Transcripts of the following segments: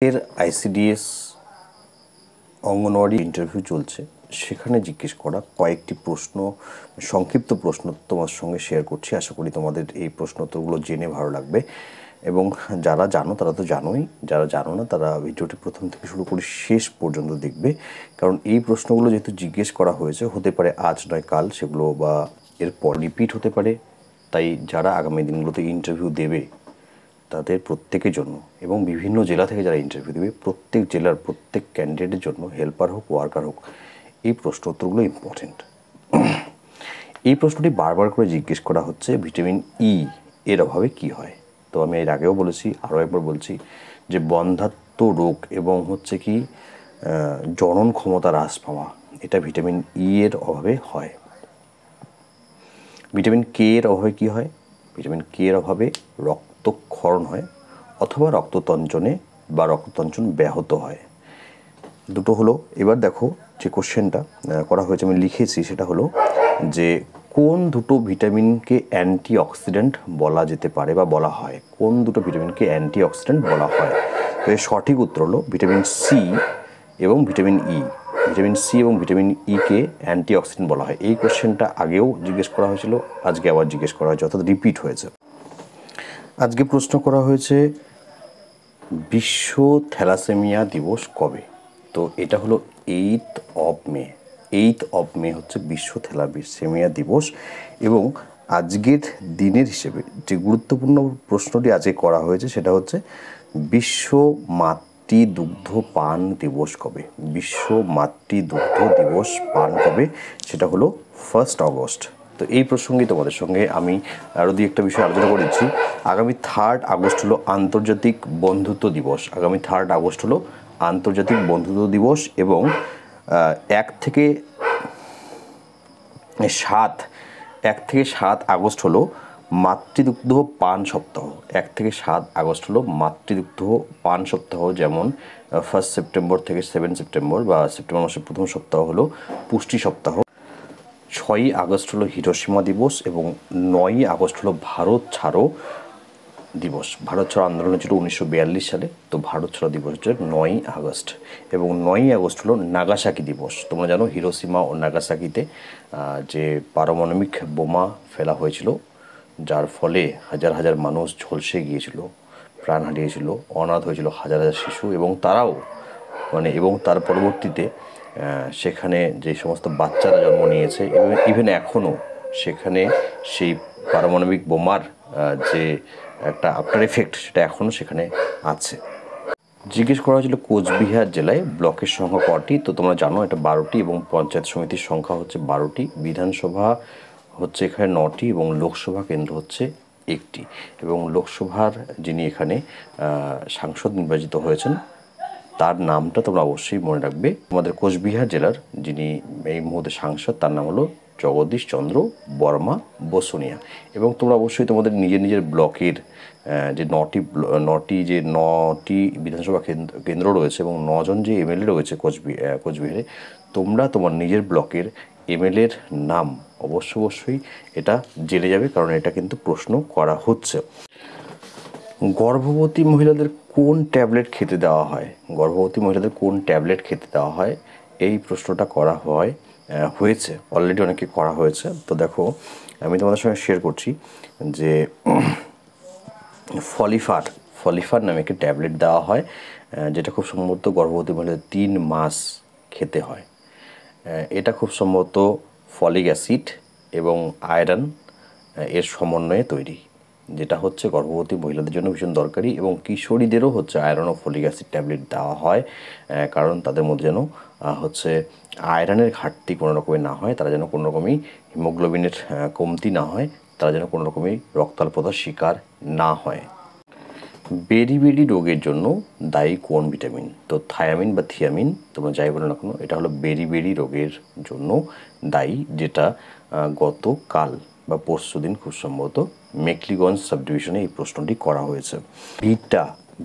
এর ICDS anganwadi interview চলছে, সেখানে জিজ্ঞেস করা কয়েকটি প্রশ্ন, সংক্ষিপ্ত প্রশ্ন তোমার সঙ্গে শেয়ার করছি। আশা করি তোমাদের এই প্রশ্নোত্তরগুলো জেনে ভালো লাগবে, এবং যারা জানো তারা তো জানোই, যারা জানো না তারা ভিডিওটি প্রথম থেকে শুরু করে শেষ পর্যন্ত দেখবে। কারণ এই প্রশ্নগুলো যেহেতু জিজ্ঞেস করা হয়েছে, হতে পারে আজ নয় কাল সেগুলো বা এরপর রিপিট হতে পারে, তাই যারা আগামী দিনগুলোতে ইন্টারভিউ দেবে তাদের প্রত্যেকের জন্য, এবং বিভিন্ন জেলা থেকে যারা ইন্টারভিউ দেবে প্রত্যেক জেলার প্রত্যেক ক্যান্ডিডেটের জন্য, হেল্পার হোক ওয়ার্কার হোক, এই প্রশ্ন উত্তরগুলো ইম্পর্টেন্ট। এই প্রশ্নটি বারবার করে জিজ্ঞেস করা হচ্ছে, ভিটামিন ই এর অভাবে কি হয়। তো আমি এর আগেও বলেছি, আরও একবার বলছি, যে বন্ধ্যাত্ব রোগ এবং হচ্ছে কি জনন ক্ষমতা হ্রাস পাওয়া, এটা ভিটামিন ই এর অভাবে হয়। ভিটামিন কে এর অভাবে কী হয়? ভিটামিন কে এর অভাবে রক্তক্ষরণ হয়, অথবা রক্ততঞ্চনে বা রক্ততঞ্চন ব্যাহত হয়। দুটো হলো। এবার দেখো যে কোশ্চেনটা করা হয়েছে, আমি লিখেছি, সেটা হলো যে কোন দুটো ভিটামিনকে অ্যান্টিঅক্সিডেন্ট বলা যেতে পারে বা বলা হয়, কোন দুটো ভিটামিনকে অ্যান্টিঅক্সিডেন্ট বলা হয়? তো এর সঠিক উত্তর হলো ভিটামিন সি এবং ভিটামিন ই। ভিটামিন সি এবং ভিটামিন ইকে অ্যান্টিঅক্সিডেন্ট বলা হয়। এই কোশ্চেনটা আগেও জিজ্ঞেস করা হয়েছিল, আজকে আবার জিজ্ঞেস করা হয়েছে, অর্থাৎ রিপিট হয়েছে। আজকে প্রশ্ন করা হয়েছে বিশ্ব থ্যালাসেমিয়া দিবস কবে? তো এটা হলো 8th of May। 8th of May হচ্ছে বিশ্ব থ্যালাসেমিয়া দিবস। এবং আজকের দিনের হিসেবে যে গুরুত্বপূর্ণ প্রশ্নটি আজকে করা হয়েছে সেটা হচ্ছে বিশ্ব মাতৃদুগ্ধ পান দিবস কবে? বিশ্ব মাতৃদুগ্ধ দিবস পান কবে? সেটা হলো 1st August। তো এই প্রসঙ্গে তোমাদের সঙ্গে আমি আরও একটা বিষয় আলোচনা করেছি। আগামী 3rd August হলো আন্তর্জাতিক বন্ধুত্ব দিবস। আগামী 3rd August হলো আন্তর্জাতিক বন্ধুত্ব দিবস, এবং 1 থেকে 7 আগস্ট হলো মাতৃদুগ্ধ পান সপ্তাহ। 1 থেকে 7 আগস্ট হলো মাতৃদুগ্ধ পান সপ্তাহ। যেমন 1 সেপ্টেম্বর থেকে 7 সেপ্টেম্বর বা সেপ্টেম্বর মাসের প্রথম সপ্তাহ হলো পুষ্টি সপ্তাহ। 6ই আগস্ট হলো হিরোশিমা দিবস, এবং 9ই আগস্ট হলো ভারত ছাড়ো দিবস। ভারত ছাড়ো আন্দোলন হচ্ছিল 1942 সালে, তো ভারত ছাড়ো দিবস হচ্ছে 9ই আগস্ট। এবং 9ই আগস্ট হলো নাগাসাকি দিবস। তোমরা জানো হিরোশিমা ও নাগাসাকিতে যে পারমাণবিক বোমা ফেলা হয়েছিল, যার ফলে হাজার হাজার মানুষ ঝলসে গিয়েছিল, প্রাণ হারিয়েছিল, অনাথ হয়েছিল হাজার হাজার শিশু, এবং তারাও এবং তার পরবর্তীতে সেখানে যে সমস্ত বাচ্চারা জন্ম নিয়েছে, এবং ইভেন এখনও সেখানে সেই পারমাণবিক বোমার যে একটা আফটার এফেক্ট সেটা এখনও সেখানে আছে। জিজ্ঞেস করা হয়েছিল কোচবিহার জেলায় ব্লকের সংখ্যা কটি? তো তোমরা জানো এটা 12টি, এবং পঞ্চায়েত সমিতির সংখ্যা হচ্ছে 12টি, বিধানসভা হচ্ছে এখানে 9টি, এবং লোকসভা কেন্দ্র হচ্ছে 1টি। এবং লোকসভার যিনি এখানে সাংসদ নির্বাচিত হয়েছেন তার নামটা তোমরা অবশ্যই মনে রাখবে। আমাদের কোচবিহার জেলার যিনি এই মুহূর্তে সাংসদ তার নাম হলো জগদীশ চন্দ্র বর্মা বসুনিয়া। এবং তোমরা অবশ্যই তোমাদের নিজের নিজের ব্লকের যে 9টি বিধানসভা কেন্দ্র রয়েছে এবং 9 জন যে এমএলএ রয়েছে কোচবিহারে, তোমরা তোমার নিজের ব্লকের এমএলএর নাম অবশ্যই এটা জেনে যাবে, কারণ এটা কিন্তু প্রশ্ন করা হচ্ছে। গর্ভবতী মহিলাদের কোন ট্যাবলেট খেতে দেওয়া হয়? গর্ভবতী মহিলাদের কোন ট্যাবলেট খেতে দেওয়া হয়, এই প্রশ্নটা করা হয়েছে অলরেডি, অনেকে করা হয়েছে। তো দেখো আমি তোমাদের সঙ্গে শেয়ার করছি যে ফলিফার নামে একটি ট্যাবলেট দেওয়া হয়, যেটা খুব সম্ভবত গর্ভবতী মহিলাদের 3 মাস খেতে হয়। এটা খুব সম্ভবত ফলিক অ্যাসিড এবং আয়রন এর সমন্বয়ে তৈরি, যেটা হচ্ছে গর্ভবতী মহিলাদের জন্য ভীষণ দরকারি। এবং কিশোরীদেরও হচ্ছে আয়রন ও ফলিক অ্যাসিড ট্যাবলেট দেওয়া হয়, কারণ তাদের মধ্যে যেন হচ্ছে আয়রনের ঘাটতি কোনো রকমের না হয়, তারা যেন কোনো রকমই হিমোগ্লোবিনের কমতি না হয়, তারা যেন কোনো রকমই রক্তাল্পতার শিকার না হয়। বেরি রোগের জন্য দায়ী কোন ভিটামিন? তো থায়ামিন বা থিয়ামিন তোমরা যাই বলো না কেন, এটা হলো বেরি রোগের জন্য দায়ী, যেটা গতকাল বা পরশুদিন খুব সম্ভবত মেকলিগঞ্জ সাব ডিভিশনে এই প্রশ্নটি করা হয়েছে।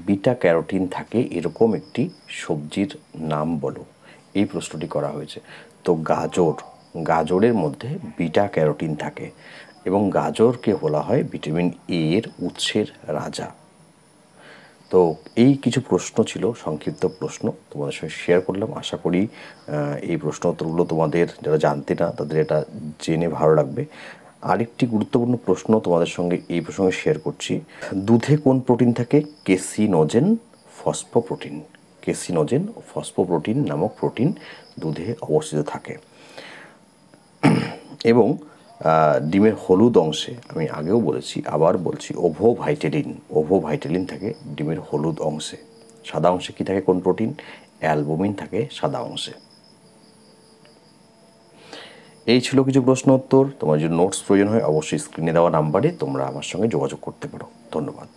বিটা ক্যারোটিন থাকে এরকম একটি সবজির নাম বলো, এই প্রশ্নটি করা হয়েছে। তো গাজরের মধ্যে বিটা ক্যারোটিন থাকে, এবং গাজরকে বলা হয় ভিটামিন এ এর উৎসের রাজা। তো তো এই কিছু প্রশ্ন ছিল, সংক্ষিপ্ত প্রশ্ন তোমাদের সঙ্গে শেয়ার করলাম। আশা করি এই প্রশ্ন উত্তরগুলো তোমাদের যারা জানতে না তাদের এটা জেনে ভালো লাগবে। আরেকটি গুরুত্বপূর্ণ প্রশ্ন তোমাদের সঙ্গে এই প্রসঙ্গে শেয়ার করছি। দুধে কোন প্রোটিন থাকে? কেসিনোজেন ফসফোপ্রোটিন। কেসিনোজেন ফসফোপ্রোটিন নামক প্রোটিন দুধে অবস্থিত থাকে। এবং ডিমের হলুদ অংশে, আমি আগেও বলেছি আবার বলছি, ওভোভাইটেলিন থাকে ডিমের হলুদ অংশে। সাদা অংশে কী থাকে? কোন প্রোটিন? অ্যালবুমিন থাকে সাদা অংশে। এই ছিল কিছু প্রশ্ন উত্তর। তোমার যদি নোটস প্রয়োজন হয় অবশ্যই স্ক্রিনে দেওয়া নাম্বারে তোমরা আমার সঙ্গে যোগাযোগ করতে পারো। ধন্যবাদ।